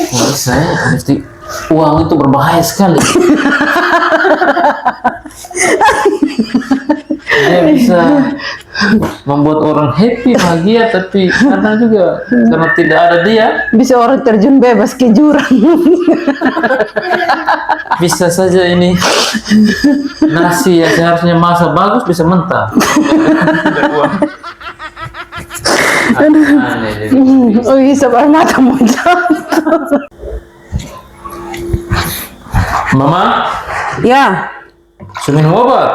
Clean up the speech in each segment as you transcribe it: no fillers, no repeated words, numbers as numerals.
Nggak bisa ya, mesti uang itu berbahaya sekali. Dia bisa membuat orang happy, bahagia, tapi karena juga karena tidak ada dia, Bisa orang terjun bebas ke jurang. bisa saja ini nasi yang seharusnya masak bagus bisa mentah. Tidak uang. Aneh, jadi. Oh iya, sabar mata mau jatuh. Mama, Ya, sudah minum obat?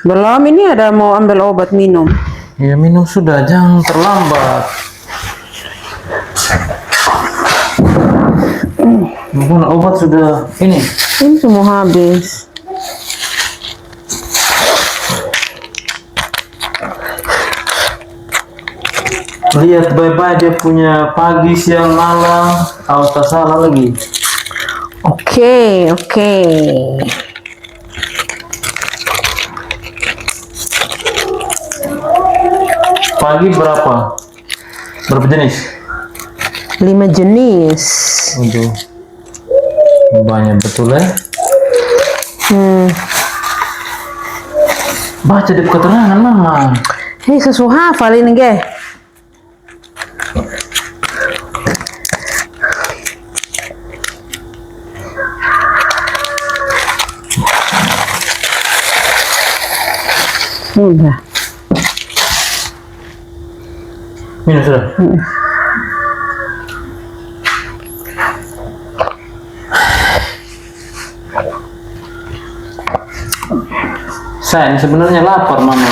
belum, ini ada mau ambil obat minum. Ya minum sudah, jangan terlambat. Mungkin obat sudah ini. Ini semua habis. Lihat bye-bye dia punya pagi, siang, malam. Awas tak salah lagi. Oke, oke. Pagi berapa? Berapa jenis? 5 jenis. Untuk banyak betul ya. Baca di keterangan mama. Hei, sesuatu hafal ini, ge. Udah. Minum sudah. Saya sebenarnya lapar mama.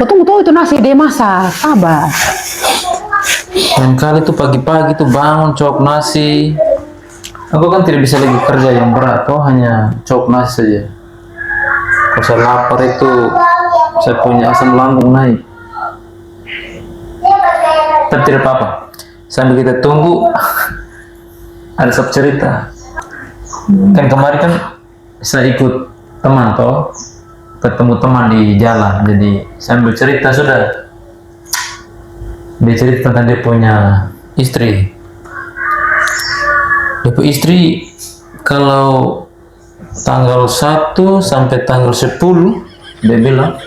Tunggu itu nasi dia masak. Sabar. Lain kali tuh pagi-pagi tuh bangun cok nasi. Aku kan tidak bisa lagi kerja yang berat, toh hanya cok nasi saja. Kalau saya lapar itu saya punya asam lambung naik. Tapi tidak apa-apa. Sambil kita tunggu ada sub cerita. Kan kemarin kan saya ikut teman toh, ketemu teman di jalan. Jadi sambil cerita sudah. Dia cerita tentang dia punya istri. Dia punya istri kalau tanggal 1 sampai tanggal 10 dia bilang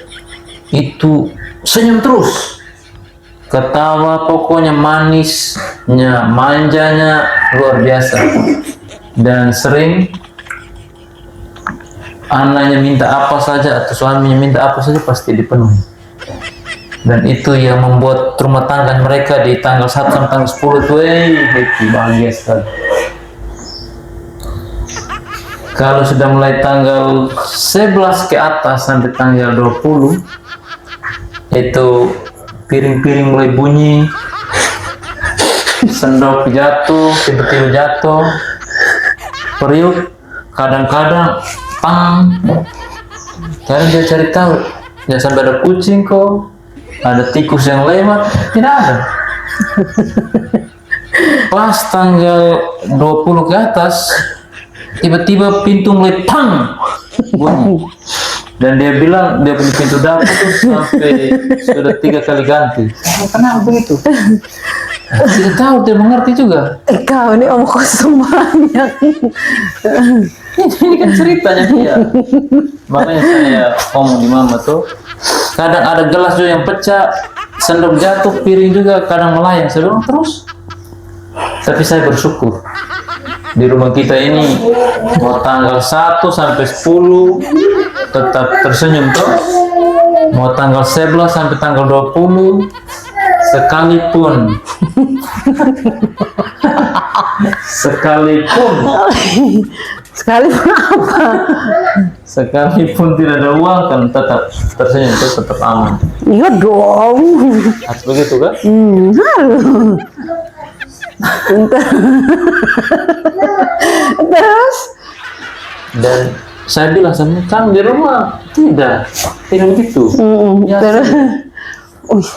itu senyum terus. Ketawa pokoknya manisnya, manjanya luar biasa. Dan sering anaknya minta apa saja atau suaminya minta apa saja pasti dipenuhi. Dan itu yang membuat rumah tangga mereka di tanggal 1 sampai tanggal 10 itu happy, bahagia sekali. Kalau sudah mulai tanggal 11 ke atas sampai tanggal 20 itu piring-piring mulai bunyi, sendok jatuh, tiba-tiba jatuh, periuk, kadang-kadang pang. Karena dia cari tahu, jangan sampai ada kucing kok, ada tikus yang lewat, tidak ada. Pas tanggal 20 ke atas, tiba-tiba pintu mulai pang bunyi. Dan dia bilang dia punya pintu dapur sampai sudah 3 kali ganti. Kenapa begitu? Tidak tahu, dia mengerti juga. Kau ini om kosong banyak. Ini kan ceritanya dia. Makanya saya ngomong di mama tuh, kadang ada gelas juga yang pecah, sendok jatuh, piring juga kadang melayang. Saya bilang terus. Tapi saya bersyukur di rumah kita ini mau tanggal 1 sampai 10 tetap tersenyum tuh. Mau tanggal 11 sampai tanggal 20 sekalipun Sekalipun apa? sekalipun tidak ada uang kan tetap tersenyum tuh, tetap aman. Iya dong. Harus begitu kan? Harus. Terus? Dan saya bilang sama kan di rumah tidak begitu. Ya, Terus? Wih,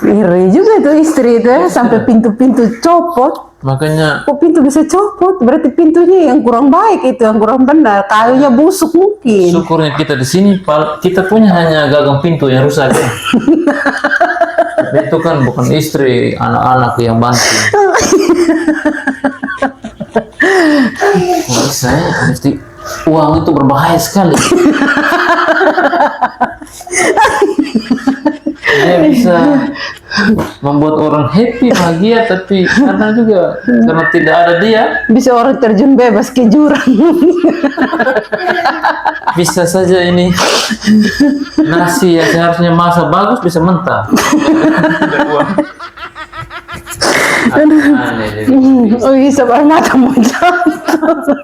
ngeri juga itu istri itu ya, sampai pintu-pintu copot. makanya Kok pintu bisa copot? Berarti pintunya yang kurang baik itu, yang kurang benar. Kayunya busuk mungkin. syukurnya kita di sini kita punya hanya gagang pintu yang rusak ya. Tapi itu kan bukan istri, anak-anak yang bantu. Nggak bisa ya, mesti uang itu berbahaya sekali. Dia bisa membuat orang happy, bahagia, tapi kadang juga karena tidak ada dia, Bisa orang terjun bebas ke jurang. bisa saja ini nasi yang seharusnya masak bagus bisa mentah. Tidak uang. Aneh, jadi. Oh iya, sabar mata mau jatuh.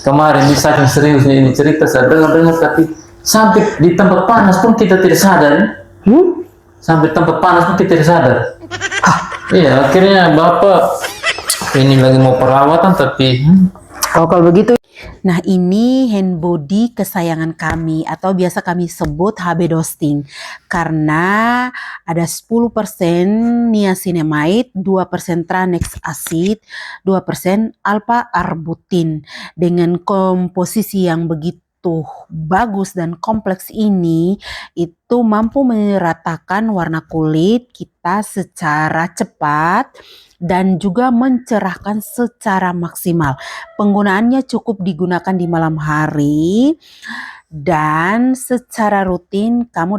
Kemarin di saking seriusnya ini cerita saya dengar tapi sampai di tempat panas pun kita tidak sadar. Sampai tempat panas pun kita tidak sadar. Iya, akhirnya bapak ini lagi mau perawatan tapi Oh, kalau begitu. Nah, ini hand body kesayangan kami atau biasa kami sebut HB Dosting. Karena ada 10% niacinamide, 2% Tranex acid, 2% alpha arbutin. Dengan komposisi yang begitu bagus dan kompleks ini, itu mampu meratakan warna kulit kita secara cepat dan juga mencerahkan secara maksimal. Penggunaannya cukup digunakan di malam hari dan secara rutin kamu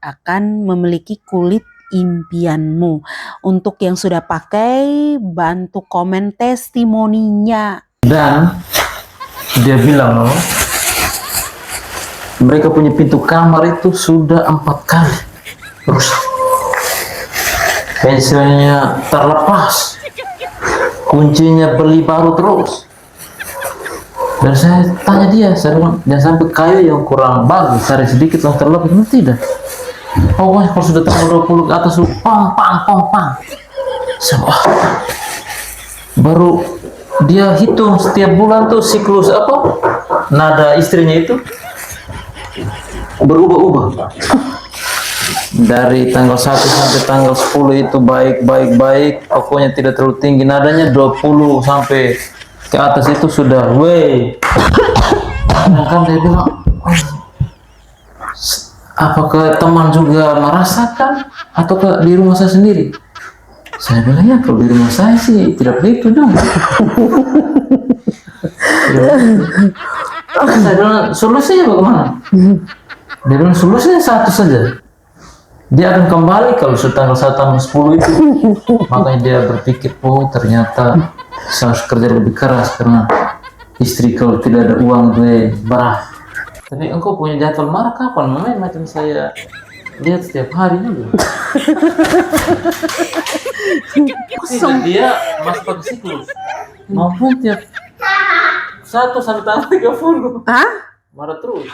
akan memiliki kulit impianmu. Untuk yang sudah pakai, bantu komen testimoninya. dan dia bilang loh, mereka punya pintu kamar itu sudah 4 kali rusak. Pensilnya terlepas, kuncinya beli baru terus. Dan saya tanya dia, saya bilang, jangan sampai kayu yang kurang bagus, cari sedikit yang terlepas. Tidak. Pokoknya kalau sudah tanggal 20 ke atas, pang, pang, pang, pang. Baru dia hitung setiap bulan tuh siklus apa? Nada istrinya itu berubah-ubah. Dari tanggal 1 sampai tanggal 10 itu baik, pokoknya tidak terlalu tinggi nadanya. 20 sampai ke atas itu sudah kan dia bilang, apakah teman juga merasakan ataukah di rumah saya sendiri? Saya bilang ya, kalau di rumah saya sih tidak begitu dong. Saya bilang solusinya bagaimana? Dia bilang solusinya satu saja, dia akan kembali kalau tanggal 1 tanggal 10 itu. Makanya dia berpikir, oh ternyata saya harus kerja lebih keras karena istri kalau tidak ada uang gue berat. Tapi engkau punya jadwal marah kapan? Memang macam saya lihat setiap hari juga. Tidak, dia masuk ke siklus maupun tiap 1 sampai tanggal 30 marah terus.